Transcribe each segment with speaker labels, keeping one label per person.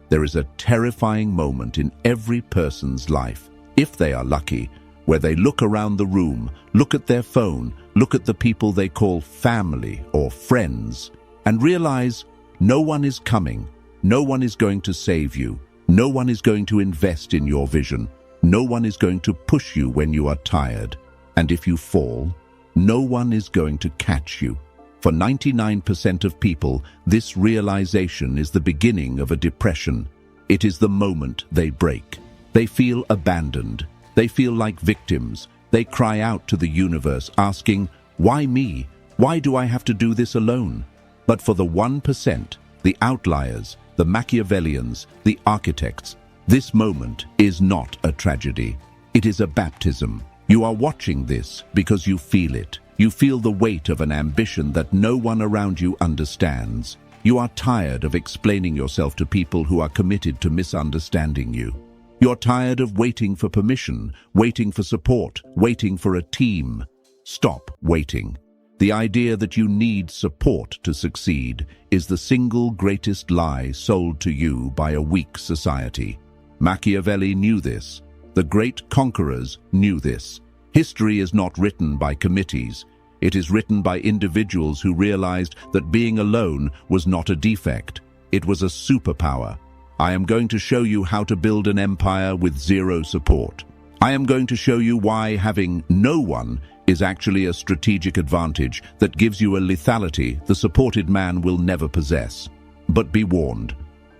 Speaker 1: There is a terrifying moment in every person's life, if they are lucky, where they look around the room, look at their phone, look at the people they call family or friends, and realize no one is coming, no one is going to save you, no one is going to invest in your vision, no one is going to push you when you are tired, and if you fall, no one is going to catch you. For 99% of people, this realization is the beginning of a depression. It is the moment they break. They feel abandoned. They feel like victims. They cry out to the universe, asking, "Why me? Why do I have to do this alone?" But for the 1%, the outliers, the Machiavellians, the architects, this moment is not a tragedy. It is a baptism. You are watching this because you feel it. You feel the weight of an ambition that no one around you understands. You are tired of explaining yourself to people who are committed to misunderstanding you. You're tired of waiting for permission, waiting for support, waiting for a team. Stop waiting. The idea that you need support to succeed is the single greatest lie sold to you by a weak society. Machiavelli knew this. The great conquerors knew this. History is not written by committees. It is written by individuals who realized that being alone was not a defect. It was a superpower. I am going to show you how to build an empire with zero support. I am going to show you why having no one is actually a strategic advantage that gives you a lethality the supported man will never possess. But be warned,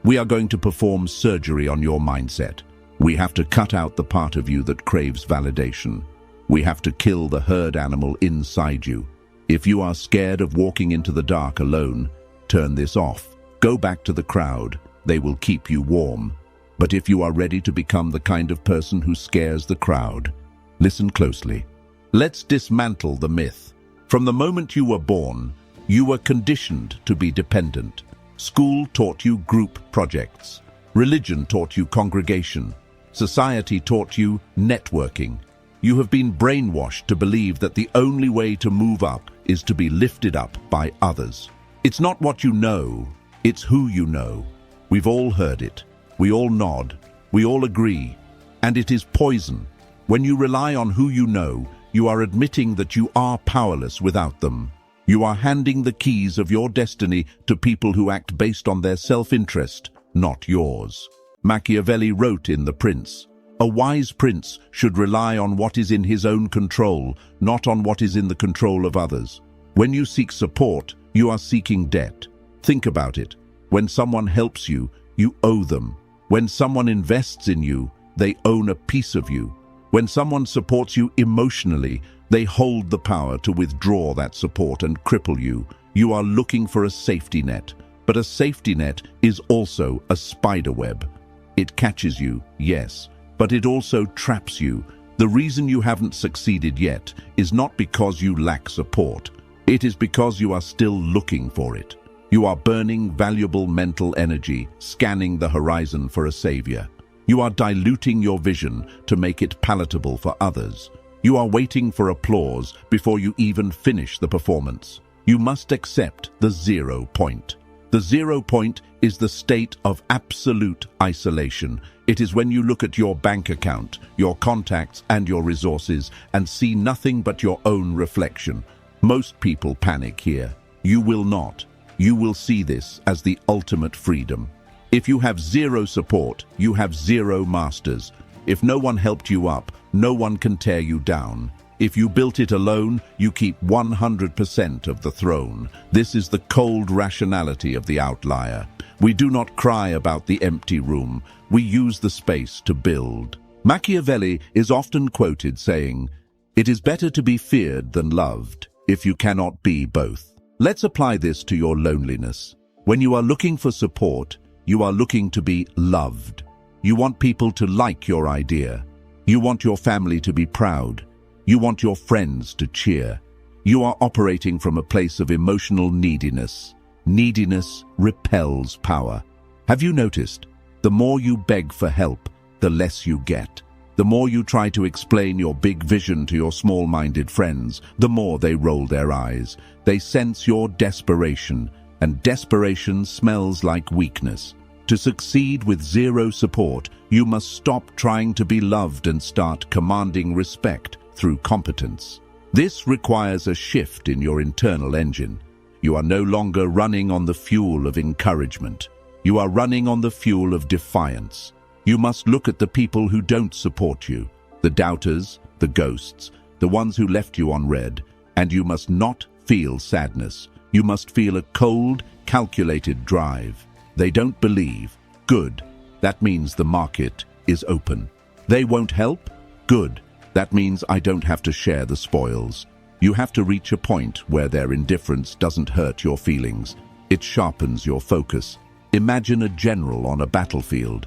Speaker 1: we are going to perform surgery on your mindset. We have to cut out the part of you that craves validation. We have to kill the herd animal inside you. If you are scared of walking into the dark alone, turn this off. Go back to the crowd. They will keep you warm. But if you are ready to become the kind of person who scares the crowd, listen closely. Let's dismantle the myth. From the moment you were born, you were conditioned to be dependent. School taught you group projects. Religion taught you congregation. Society taught you networking. You have been brainwashed to believe that the only way to move up is to be lifted up by others. It's not what you know, it's who you know. We've all heard it. We all nod. We all agree. And it is poison. When you rely on who you know, you are admitting that you are powerless without them. You are handing the keys of your destiny to people who act based on their self-interest, not yours. Machiavelli wrote in The Prince, "A wise prince should rely on what is in his own control, not on what is in the control of others." When you seek support, you are seeking debt. Think about it. When someone helps you, you owe them. When someone invests in you, they own a piece of you. When someone supports you emotionally, they hold the power to withdraw that support and cripple you. You are looking for a safety net, but a safety net is also a spider web. It catches you, yes, but it also traps you. The reason you haven't succeeded yet is not because you lack support. It is because you are still looking for it. You are burning valuable mental energy, scanning the horizon for a savior. You are diluting your vision to make it palatable for others. You are waiting for applause before you even finish the performance. You must accept the 0 point. The 0 point is the state of absolute isolation. It is when you look at your bank account, your contacts, and your resources and see nothing but your own reflection. Most people panic here. You will not. You will see this as the ultimate freedom. If you have zero support, you have zero masters. If no one helped you up, no one can tear you down. If you built it alone, you keep 100% of the throne. This is the cold rationality of the outlier. We do not cry about the empty room. We use the space to build. Machiavelli is often quoted saying, "It is better to be feared than loved, if you cannot be both." Let's apply this to your loneliness. When you are looking for support, you are looking to be loved. You want people to like your idea. You want your family to be proud. You want your friends to cheer. You are operating from a place of emotional neediness. Neediness repels power. Have you noticed? The more you beg for help, the less you get. The more you try to explain your big vision to your small-minded friends, the more they roll their eyes. They sense your desperation, and desperation smells like weakness. To succeed with zero support, you must stop trying to be loved and start commanding respect through competence. This requires a shift in your internal engine. You are no longer running on the fuel of encouragement. You are running on the fuel of defiance. You must look at the people who don't support you, the doubters, the ghosts, the ones who left you on red, and you must not feel sadness. You must feel a cold, calculated drive. They don't believe. Good. That means the market is open. They won't help? Good. That means I don't have to share the spoils. You have to reach a point where their indifference doesn't hurt your feelings. It sharpens your focus. Imagine a general on a battlefield.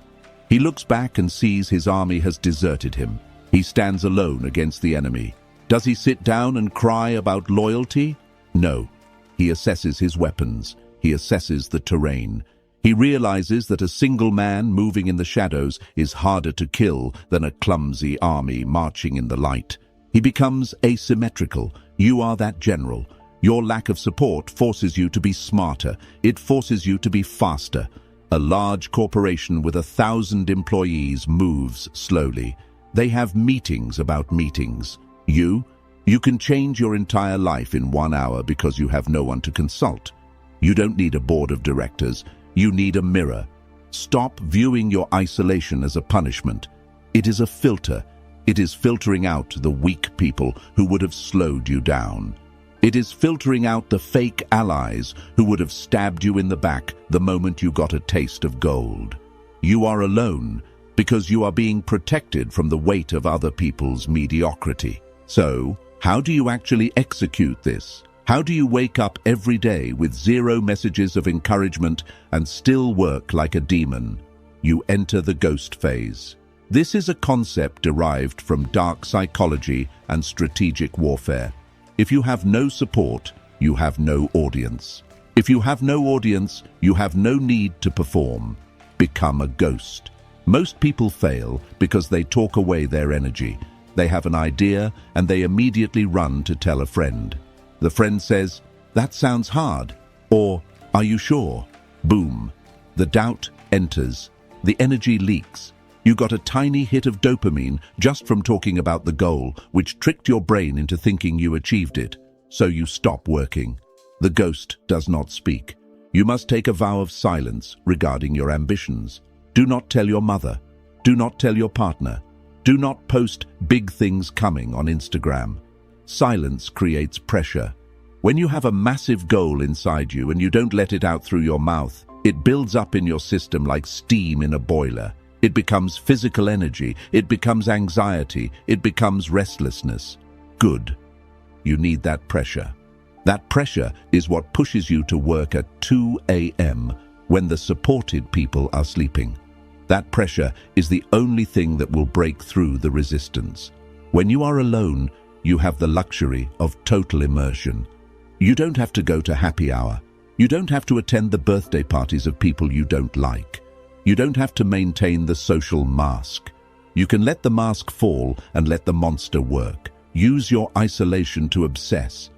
Speaker 1: He looks back and sees his army has deserted him. He stands alone against the enemy. Does he sit down and cry about loyalty? No. He assesses his weapons. He assesses the terrain. He realizes that a single man moving in the shadows is harder to kill than a clumsy army marching in the light. He becomes asymmetrical. You are that general. Your lack of support forces you to be smarter. It forces you to be faster. A large corporation with 1,000 employees moves slowly. They have meetings about meetings. You can change your entire life in 1 hour because you have no one to consult. You don't need a board of directors. You need a mirror. Stop viewing your isolation as a punishment. It is a filter. It is filtering out the weak people who would have slowed you down. It is filtering out the fake allies who would have stabbed you in the back the moment you got a taste of gold. You are alone because you are being protected from the weight of other people's mediocrity. So, how do you actually execute this? How do you wake up every day with 0 messages of encouragement and still work like a demon? You enter the ghost phase. This is a concept derived from dark psychology and strategic warfare. If you have no support, you have no audience. If you have no audience, you have no need to perform. Become a ghost. Most people fail because they talk away their energy. They have an idea and they immediately run to tell a friend. The friend says, "That sounds hard," or "Are you sure?" Boom. The doubt enters. The energy leaks. You got a tiny hit of dopamine just from talking about the goal, which tricked your brain into thinking you achieved it. So you stop working. The ghost does not speak. You must take a vow of silence regarding your ambitions. Do not tell your mother. Do not tell your partner. Do not post big things coming on Instagram. Silence creates pressure. When you have a massive goal inside you and you don't let it out through your mouth, it builds up in your system like steam in a boiler. It becomes physical energy. It becomes anxiety. It becomes restlessness. Good. You need that pressure. That pressure is what pushes you to work at 2 a.m. when the supported people are sleeping. That pressure is the only thing that will break through the resistance. When you are alone, you have the luxury of total immersion. You don't have to go to happy hour. You don't have to attend the birthday parties of people you don't like. You don't have to maintain the social mask. You can let the mask fall and let the monster work. Use your isolation to obsess.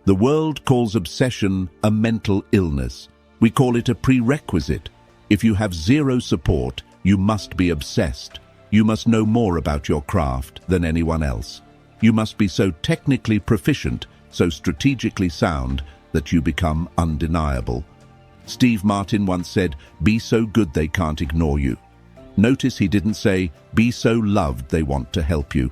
Speaker 1: The world calls obsession a mental illness. We call it a prerequisite. If you have 0 support, you must be obsessed. You must know more about your craft than anyone else. You must be so technically proficient, so strategically sound, that you become undeniable. Steve Martin once said, "Be so good they can't ignore you." Notice he didn't say, "Be so loved they want to help you."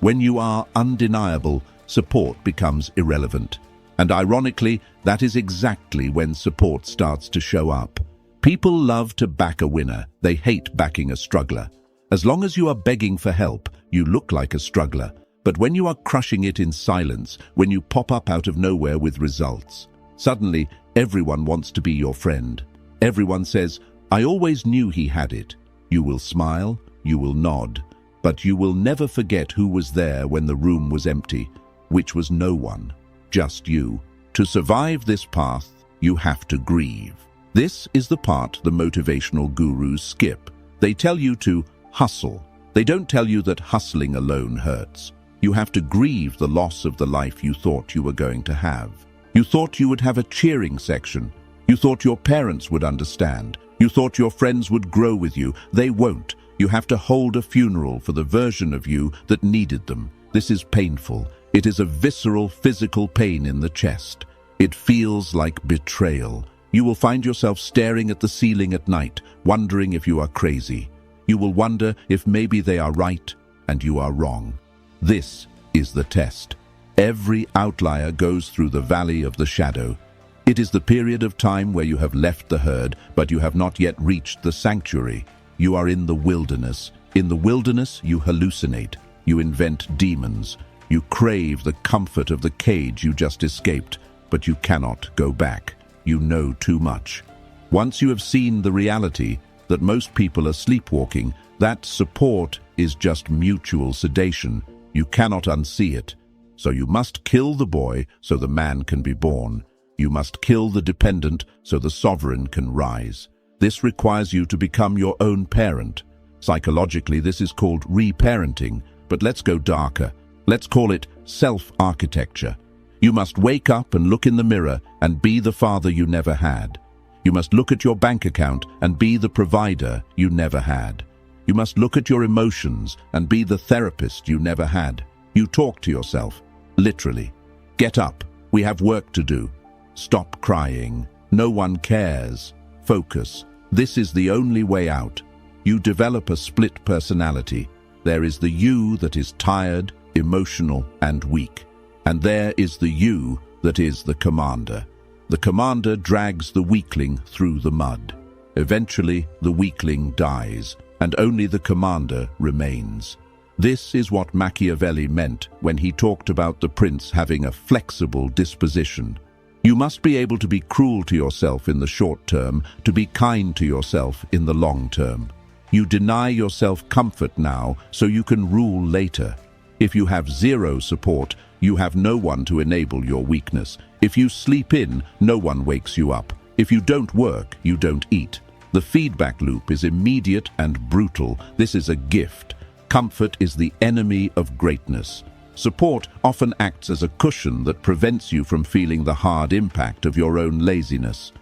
Speaker 1: When you are undeniable, support becomes irrelevant. And ironically, that is exactly when support starts to show up. People love to back a winner. They hate backing a struggler. As long as you are begging for help, you look like a struggler. But when you are crushing it in silence, when you pop up out of nowhere with results, suddenly everyone wants to be your friend. Everyone says, "I always knew he had it." You will smile, you will nod, but you will never forget who was there when the room was empty, which was no one, just you. To survive this path, you have to grieve. This is the part the motivational gurus skip. They tell you to hustle. They don't tell you that hustling alone hurts. You have to grieve the loss of the life you thought you were going to have. You thought you would have a cheering section. You thought your parents would understand. You thought your friends would grow with you. They won't. You have to hold a funeral for the version of you that needed them. This is painful. It is a visceral, physical pain in the chest. It feels like betrayal. You will find yourself staring at the ceiling at night, wondering if you are crazy. You will wonder if maybe they are right and you are wrong. This is the test. Every outlier goes through the valley of the shadow. It is the period of time where you have left the herd, but you have not yet reached the sanctuary. You are in the wilderness. In the wilderness, you hallucinate. You invent demons. You crave the comfort of the cage you just escaped, but you cannot go back. You know too much. Once you have seen the reality that most people are sleepwalking, that support is just mutual sedation. You cannot unsee it. So you must kill the boy so the man can be born. You must kill the dependent so the sovereign can rise. This requires you to become your own parent. Psychologically, this is called reparenting, but let's go darker. Let's call it self-architecture. You must wake up and look in the mirror and be the father you never had. You must look at your bank account and be the provider you never had. You must look at your emotions and be the therapist you never had. You talk to yourself, literally. Get up. We have work to do. Stop crying. No one cares. Focus. This is the only way out. You develop a split personality. There is the you that is tired, emotional, and weak. And there is the you that is the commander. The commander drags the weakling through the mud. Eventually, the weakling dies, and only the commander remains. This is what Machiavelli meant when he talked about the prince having a flexible disposition. You must be able to be cruel to yourself in the short term, to be kind to yourself in the long term. You deny yourself comfort now so you can rule later. If you have zero support, you have no one to enable your weakness. If you sleep in, no one wakes you up. If you don't work, you don't eat. The feedback loop is immediate and brutal. This is a gift. Comfort is the enemy of greatness. Support often acts as a cushion that prevents you from feeling the hard impact of your own laziness.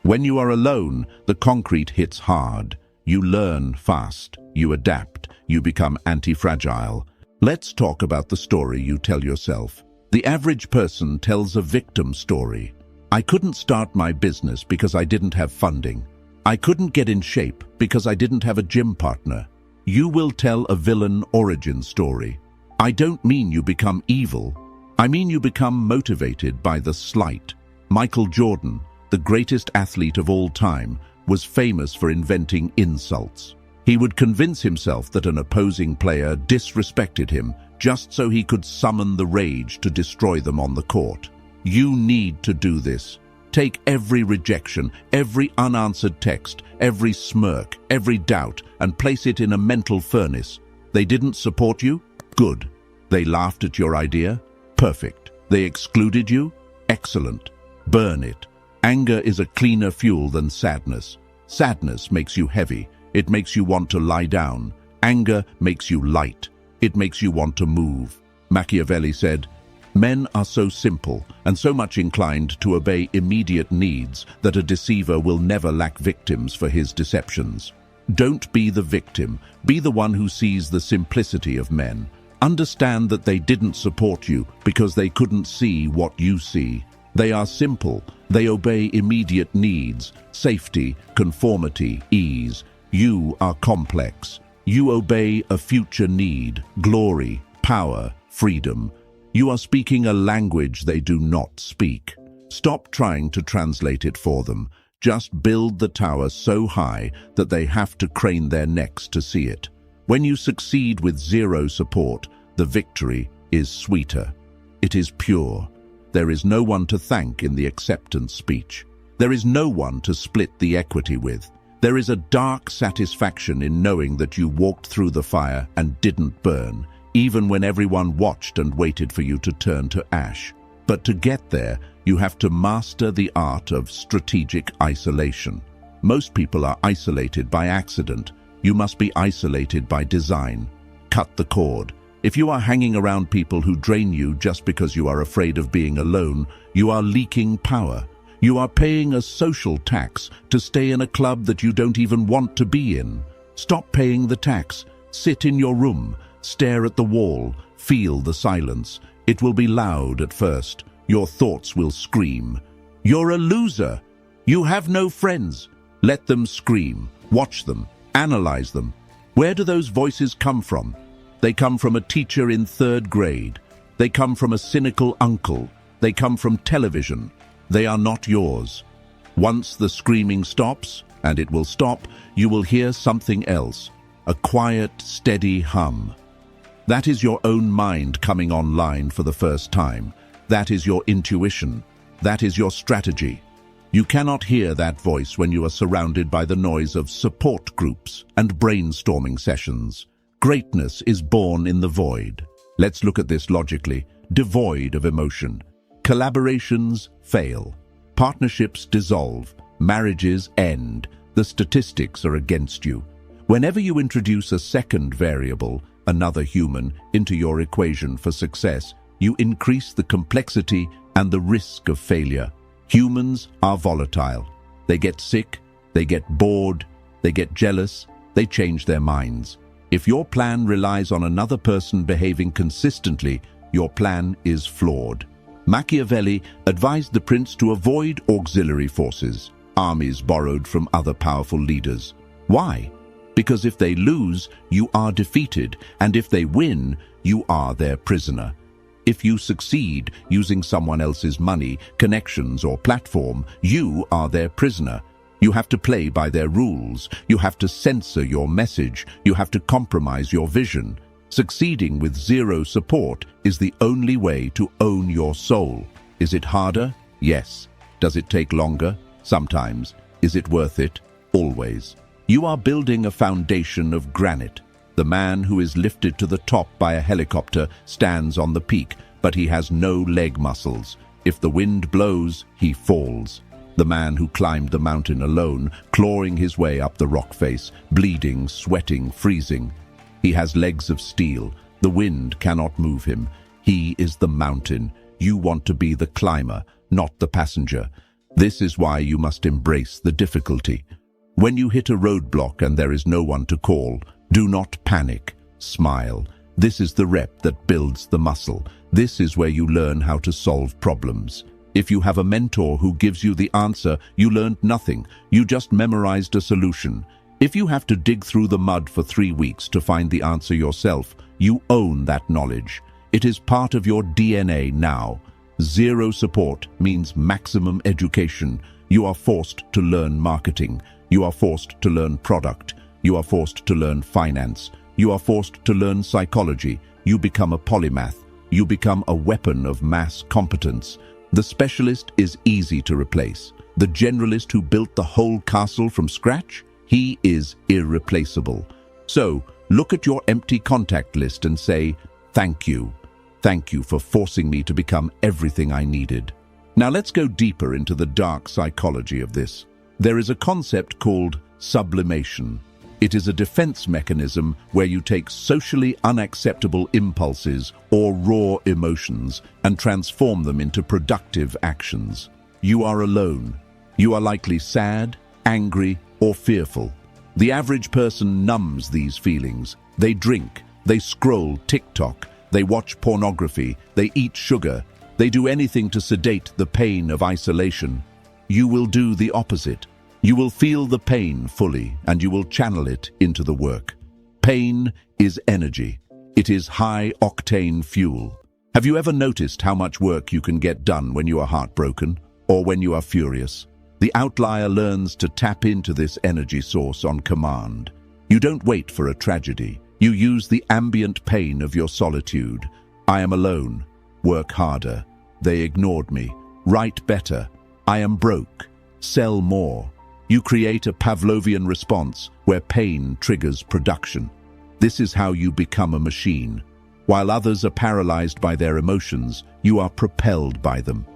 Speaker 1: When you are alone, the concrete hits hard. You learn fast. You adapt. You become anti-fragile. Let's talk about the story you tell yourself. The average person tells a victim story. I couldn't start my business because I didn't have funding. I couldn't get in shape because I didn't have a gym partner. You will tell a villain origin story. I don't mean you become evil. I mean you become motivated by the slight. Michael Jordan, the greatest athlete of all time, was famous for inventing insults. He would convince himself that an opposing player disrespected him just so he could summon the rage to destroy them on the court. You need to do this. Take every rejection, every unanswered text, every smirk, every doubt, and place it in a mental furnace. They didn't support you? Good. They laughed at your idea? Perfect. They excluded you? Excellent. Burn it. Anger is a cleaner fuel than sadness. Sadness makes you heavy. It makes you want to lie down. Anger makes you light. It makes you want to move. Machiavelli said, "Men are so simple and so much inclined to obey immediate needs that a deceiver will never lack victims for his deceptions." Don't be the victim. Be the one who sees the simplicity of men. Understand that they didn't support you because they couldn't see what you see. They are simple. They obey immediate needs, safety, conformity, ease. You are complex. You obey a future need, glory, power, freedom. You are speaking a language they do not speak. Stop trying to translate it for them. Just build the tower so high that they have to crane their necks to see it. When you succeed with zero support, the victory is sweeter. It is pure. There is no one to thank in the acceptance speech. There is no one to split the equity with. There is a dark satisfaction in knowing that you walked through the fire and didn't burn, even when everyone watched and waited for you to turn to ash. But to get there, you have to master the art of strategic isolation. Most people are isolated by accident. You must be isolated by design. Cut the cord. If you are hanging around people who drain you just because you are afraid of being alone, you are leaking power. You are paying a social tax to stay in a club that you don't even want to be in. Stop paying the tax. Sit in your room, stare at the wall, feel the silence. It will be loud at first. Your thoughts will scream. You're a loser. You have no friends. Let them scream. Watch them. Analyze them. Where do those voices come from? They come from a teacher in 3rd grade. They come from a cynical uncle. They come from television. They are not yours. Once the screaming stops, and it will stop, you will hear something else. A quiet, steady hum. That is your own mind coming online for the first time. That is your intuition. That is your strategy. You cannot hear that voice when you are surrounded by the noise of support groups and brainstorming sessions. Greatness is born in the void. Let's look at this logically. Devoid of emotion. Collaborations fail. Partnerships dissolve. Marriages end. The statistics are against you. Whenever you introduce a second variable, another human, into your equation for success, you increase the complexity and the risk of failure. Humans are volatile. They get sick, they get bored, they get jealous, they change their minds. If your plan relies on another person behaving consistently, your plan is flawed. Machiavelli advised the prince to avoid auxiliary forces, armies borrowed from other powerful leaders. Why? Because if they lose, you are defeated, and if they win, you are their prisoner. If you succeed using someone else's money, connections, or platform, you are their prisoner. You have to play by their rules. You have to censor your message. You have to compromise your vision. Succeeding with zero support is the only way to own your soul. Is it harder? Yes. Does it take longer? Sometimes. Is it worth it? Always. You are building a foundation of granite. The man who is lifted to the top by a helicopter stands on the peak, but he has no leg muscles. If the wind blows, he falls. The man who climbed the mountain alone, clawing his way up the rock face, bleeding, sweating, freezing. He has legs of steel. The wind cannot move him. He is the mountain. You want to be the climber, not the passenger. This is why you must embrace the difficulty. When you hit a roadblock and there is no one to call, do not panic. Smile. This is the rep that builds the muscle. This is where you learn how to solve problems. If you have a mentor who gives you the answer, you learned nothing. You just memorized a solution. If you have to dig through the mud for 3 weeks to find the answer yourself, you own that knowledge. It is part of your DNA now. Zero support means maximum education. You are forced to learn marketing. You are forced to learn product. You are forced to learn finance. You are forced to learn psychology. You become a polymath. You become a weapon of mass competence. The specialist is easy to replace. The generalist who built the whole castle from scratch, he is irreplaceable. So, look at your empty contact list and say, thank you. Thank you for forcing me to become everything I needed. Now let's go deeper into the dark psychology of this. There is a concept called sublimation. It is a defense mechanism where you take socially unacceptable impulses or raw emotions and transform them into productive actions. You are alone. You are likely sad, angry, or fearful. The average person numbs these feelings. They drink, they scroll TikTok, they watch pornography, they eat sugar, they do anything to sedate the pain of isolation. You will do the opposite. You will feel the pain fully, and you will channel it into the work. Pain is energy. It is high-octane fuel. Have you ever noticed how much work you can get done when you are heartbroken, or when you are furious? The outlier learns to tap into this energy source on command. You don't wait for a tragedy. You use the ambient pain of your solitude. I am alone. Work harder. They ignored me. Write better. I am broke. Sell more. You create a Pavlovian response where pain triggers production. This is how you become a machine. While others are paralyzed by their emotions, you are propelled by them.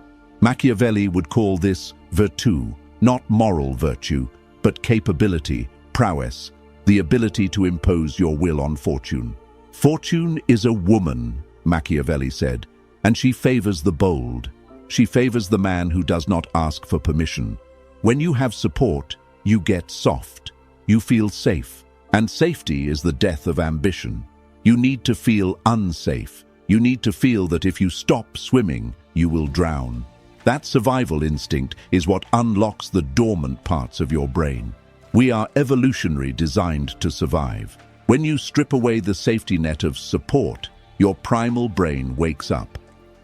Speaker 1: Machiavelli would call this virtù, not moral virtue, but capability, prowess, the ability to impose your will on fortune. Fortune is a woman, Machiavelli said, and she favors the bold. She favors the man who does not ask for permission. When you have support, you get soft. You feel safe. And safety is the death of ambition. You need to feel unsafe. You need to feel that if you stop swimming, you will drown. That survival instinct is what unlocks the dormant parts of your brain. We are evolutionary designed to survive. When you strip away the safety net of support, your primal brain wakes up.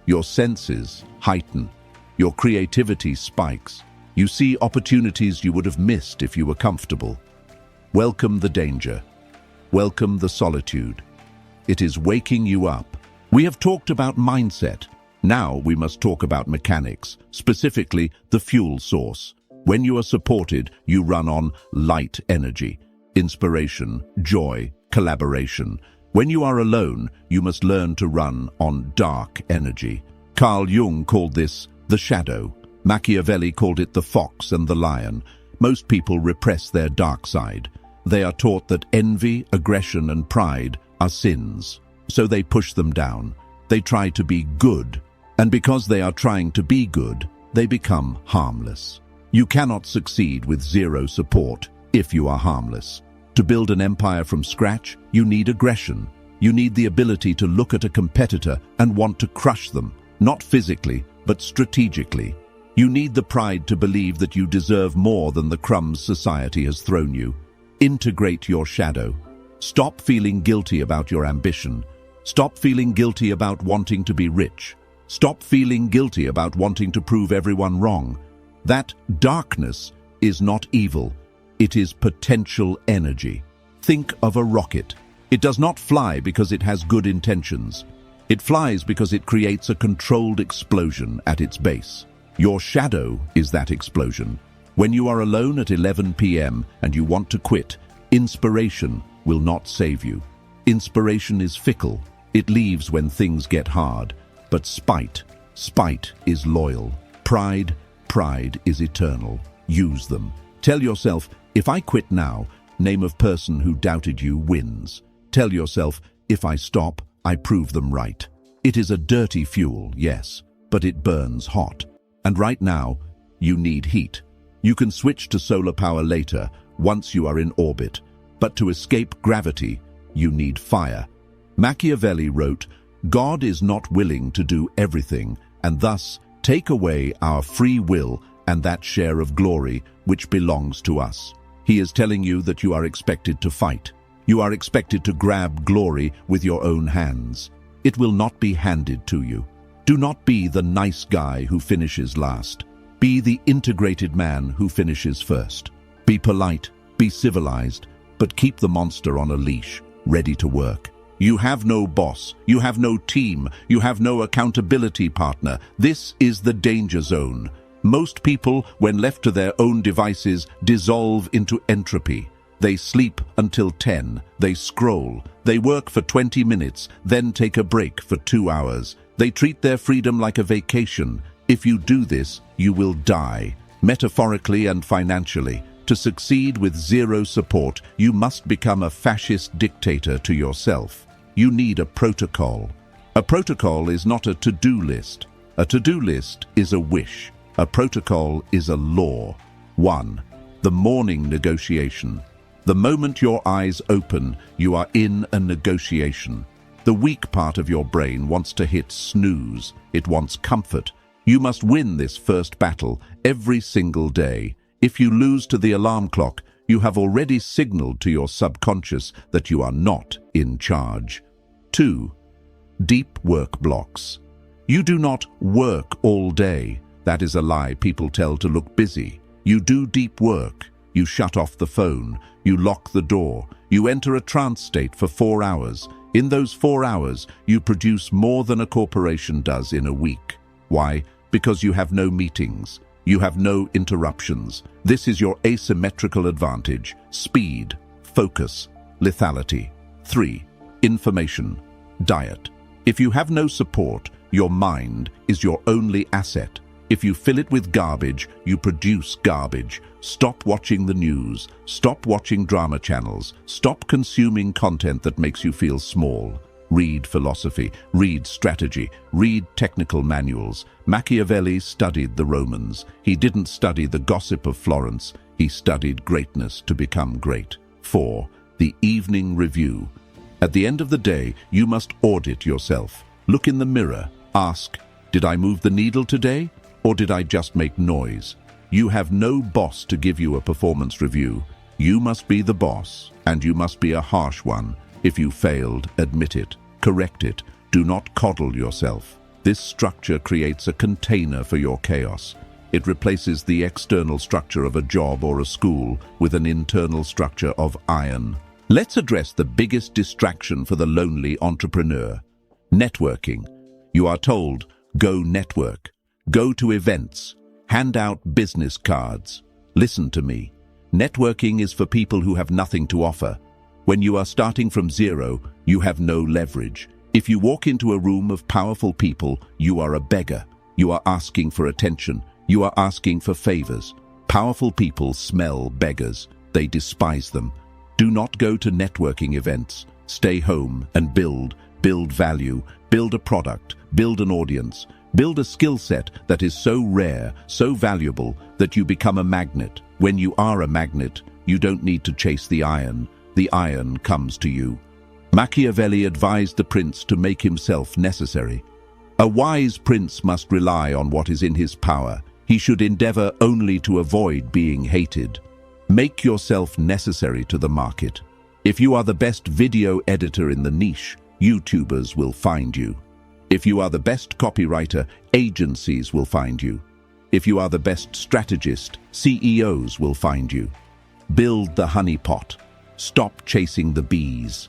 Speaker 1: Your senses heighten. Your creativity spikes. You see opportunities you would have missed if you were comfortable. Welcome the danger. Welcome the solitude. It is waking you up. We have talked about mindset. Now we must talk about mechanics, specifically the fuel source. When you are supported, you run on light energy, inspiration, joy, collaboration. When you are alone, you must learn to run on dark energy. Carl Jung called this the shadow. Machiavelli called it the fox and the lion. Most people repress their dark side. They are taught that envy, aggression, and pride are sins. So they push them down. They try to be good. And because they are trying to be good, they become harmless. You cannot succeed with zero support if you are harmless. To build an empire from scratch, you need aggression. You need the ability to look at a competitor and want to crush them, not physically, but strategically. You need the pride to believe that you deserve more than the crumbs society has thrown you. Integrate your shadow. Stop feeling guilty about your ambition. Stop feeling guilty about wanting to be rich. Stop feeling guilty about wanting to prove everyone wrong. That darkness is not evil. It is potential energy. Think of a rocket. It does not fly because it has good intentions. It flies because it creates a controlled explosion at its base. Your shadow is that explosion. When you are alone at 11 p.m. and you want to quit, inspiration will not save you. Inspiration is fickle. It leaves when things get hard. But spite is loyal. Pride is eternal. Use them. Tell yourself, if I quit now, name of person who doubted you wins. Tell yourself, if I stop, I prove them right. It is a dirty fuel, yes, but it burns hot. And right now, you need heat. You can switch to solar power later, once you are in orbit. But to escape gravity, you need fire. Machiavelli wrote, God is not willing to do everything, and thus take away our free will and that share of glory which belongs to us. He is telling you that you are expected to fight. You are expected to grab glory with your own hands. It will not be handed to you. Do not be the nice guy who finishes last. Be the integrated man who finishes first. Be polite, be civilized, but keep the monster on a leash, ready to work. You have no boss, you have no team, you have no accountability partner. This is the danger zone. Most people, when left to their own devices, dissolve into entropy. They sleep until 10, they scroll, they work for 20 minutes, then take a break for 2 hours. They treat their freedom like a vacation. If you do this, you will die, metaphorically and financially. To succeed with zero support, you must become a fascist dictator to yourself. You need a protocol. A protocol is not a to-do list. A to-do list is a wish. A protocol is a law. 1. The morning negotiation. The moment your eyes open, you are in a negotiation. The weak part of your brain wants to hit snooze. It wants comfort. You must win this first battle every single day. If you lose to the alarm clock, you have already signaled to your subconscious that you are not in charge. 2. Deep work blocks. You do not work all day. That is a lie people tell to look busy. You do deep work. You shut off the phone. You lock the door. You enter a trance state for 4 hours. In those 4 hours, you produce more than a corporation does in a week. Why? Because you have no meetings. You have no interruptions. This is your asymmetrical advantage. Speed, focus, lethality. 3. Information, diet. If you have no support, your mind is your only asset. If you fill it with garbage, you produce garbage. Stop watching the news. Stop watching drama channels. Stop consuming content that makes you feel small. read philosophy, read strategy, read technical manuals. Machiavelli studied the Romans. He didn't study the gossip of Florence. He studied greatness to become great. 4. The evening review. At the end of the day, you must audit yourself. Look in the mirror. Ask, did I move the needle today, or did I just make noise? You have no boss to give you a performance review. You must be the boss, and you must be a harsh one. If you failed, admit it. Correct it. Do not coddle yourself. This structure creates a container for your chaos. It replaces the external structure of a job or a school with an internal structure of iron. Let's address the biggest distraction for the lonely entrepreneur. Networking. You are told, go network. Go to events. Hand out business cards. Listen to me. Networking is for people who have nothing to offer. When you are starting from zero, you have no leverage. If you walk into a room of powerful people, you are a beggar. You are asking for attention. You are asking for favors. Powerful people smell beggars. They despise them. Do not go to networking events. Stay home and build value, build a product, build an audience, build a skill set that is so rare, so valuable that you become a magnet. When you are a magnet, you don't need to chase the iron. The iron comes to you. Machiavelli advised the prince to make himself necessary. A wise prince must rely on what is in his power. He should endeavor only to avoid being hated. Make yourself necessary to the market. If you are the best video editor in the niche, YouTubers will find you. If you are the best copywriter, agencies will find you. If you are the best strategist, CEOs will find you. Build the honeypot. Stop chasing the bees.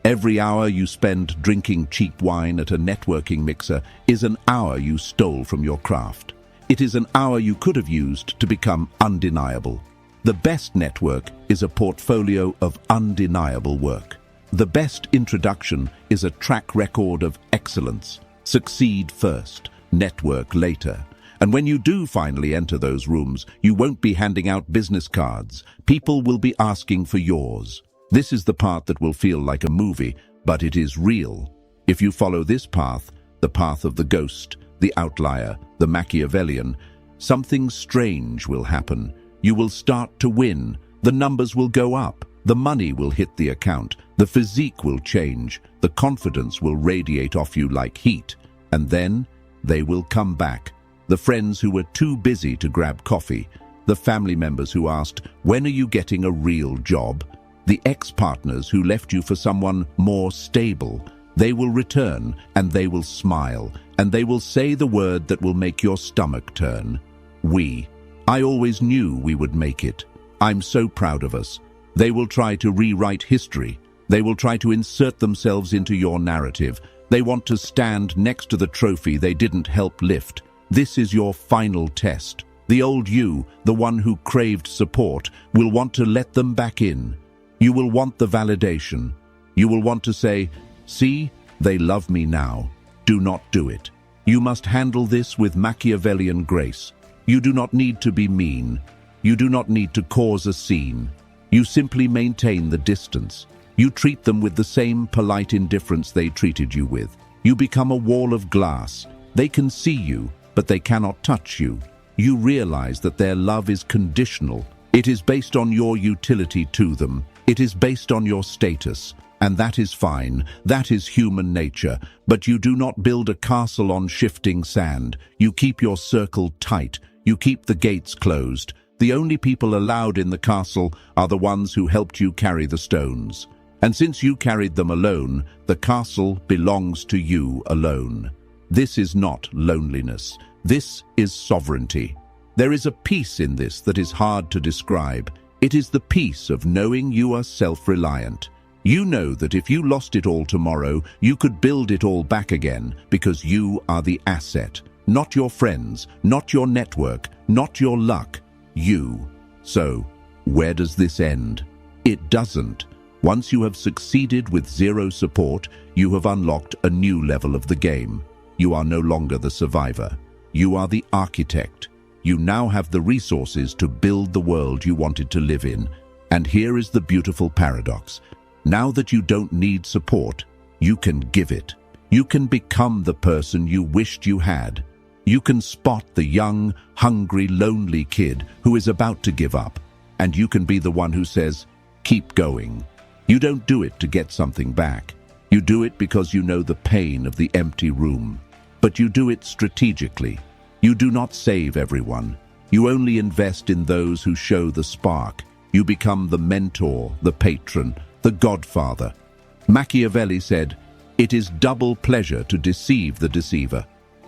Speaker 1: Every hour you spend drinking cheap wine at a networking mixer is an hour you stole from your craft. It is an hour you could have used to become undeniable. The best network is a portfolio of undeniable work. The best introduction is a track record of excellence. Succeed first, network later. And when you do finally enter those rooms, you won't be handing out business cards. People will be asking for yours. This is the part that will feel like a movie, but it is real. If you follow this path, the path of the ghost, the outlier, the Machiavellian, something strange will happen. You will start to win. The numbers will go up. The money will hit the account. The physique will change. The confidence will radiate off you like heat. And then they will come back. The friends who were too busy to grab coffee. The family members who asked, when are you getting a real job? The ex-partners who left you for someone more stable. They will return, and they will smile, and they will say the word that will make your stomach turn. I always knew we would make it. I'm so proud of us. They will try to rewrite history. They will try to insert themselves into your narrative. They want to stand next to the trophy they didn't help lift. This is your final test. The old you, the one who craved support, will want to let them back in. You will want the validation. You will want to say, see, they love me now. Do not do it. You must handle this with Machiavellian grace. You do not need to be mean. You do not need to cause a scene. You simply maintain the distance. You treat them with the same polite indifference they treated you with. You become a wall of glass. They can see you, but they cannot touch you. You realize that their love is conditional. It is based on your utility to them. It is based on your status. And that is fine. That is human nature. But you do not build a castle on shifting sand. You keep your circle tight. You keep the gates closed. The only people allowed in the castle are the ones who helped you carry the stones. And since you carried them alone, the castle belongs to you alone. This is not loneliness. This is sovereignty. There is a peace in this that is hard to describe. It is the peace of knowing you are self-reliant. You know that if you lost it all tomorrow, you could build it all back again because you are the asset. Not your friends, not your network, not your luck. You. So, where does this end? It doesn't. Once you have succeeded with zero support, you have unlocked a new level of the game. You are no longer the survivor. You are the architect. You now have the resources to build the world you wanted to live in. And here is the beautiful paradox. Now that you don't need support, you can give it. You can become the person you wished you had. You can spot the young, hungry, lonely kid who is about to give up, and you can be the one who says, keep going. You don't do it to get something back. You do it because you know the pain of the empty room. But you do it strategically. You do not save everyone. You only invest in those who show the spark. You become the mentor, the patron, the godfather. Machiavelli said, "It is double pleasure to deceive the deceiver."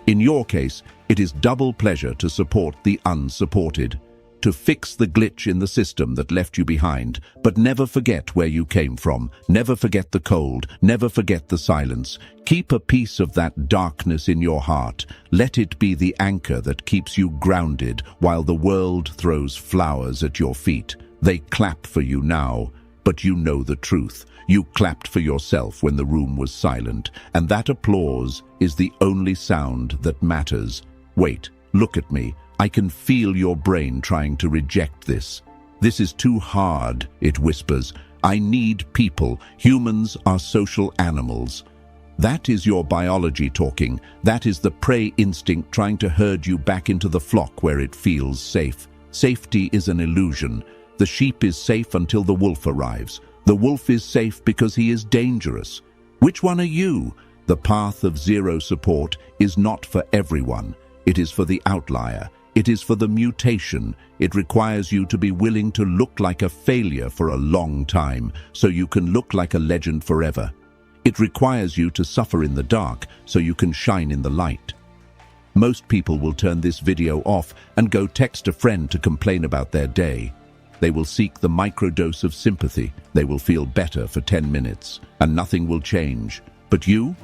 Speaker 1: In your case, it is double pleasure to support the unsupported, to fix the glitch in the system that left you behind, but never forget where you came from, never forget the cold, never forget the silence. Keep a piece of that darkness in your heart. Let it be the anchor that keeps you grounded while the world throws flowers at your feet. They clap for you now, but you know the truth. You clapped for yourself when the room was silent, and that applause is the only sound that matters. Wait, look at me. I can feel your brain trying to reject this. This is too hard, it whispers. I need people. Humans are social animals. That is your biology talking. That is the prey instinct trying to herd you back into the flock where it feels safe. Safety is an illusion. The sheep is safe until the wolf arrives. The wolf is safe because he is dangerous. Which one are you? The path of zero support is not for everyone. It is for the outlier. It is for the mutation. It requires you to be willing to look like a failure for a long time, so you can look like a legend forever. It requires you to suffer in the dark, so you can shine in the light. Most people will turn this video off and go text a friend to complain about their day. They will seek the microdose of sympathy. They will feel better for 10 minutes, and nothing will change. But you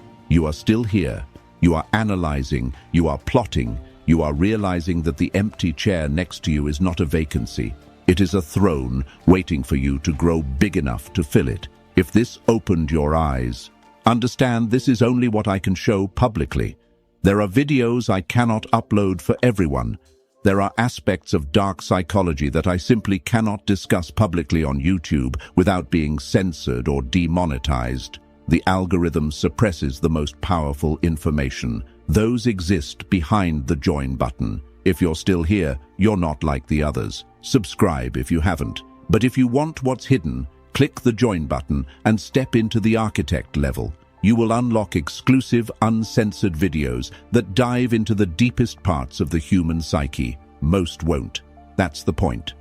Speaker 1: are still here. You are analyzing, you are plotting, you are realizing that the empty chair next to you is not a vacancy. It is a throne waiting for you to grow big enough to fill it. If this opened your eyes, understand this is only what I can show publicly. There are videos I cannot upload for everyone. There are aspects of dark psychology that I simply cannot discuss publicly on YouTube without being censored or demonetized. The algorithm suppresses the most powerful information. Those exist behind the join button. If you're still here, you're not like the others. Subscribe if you haven't. But if you want what's hidden, click the join button and step into the architect level. You will unlock exclusive, uncensored videos that dive into the deepest parts of the human psyche. Most won't. That's the point.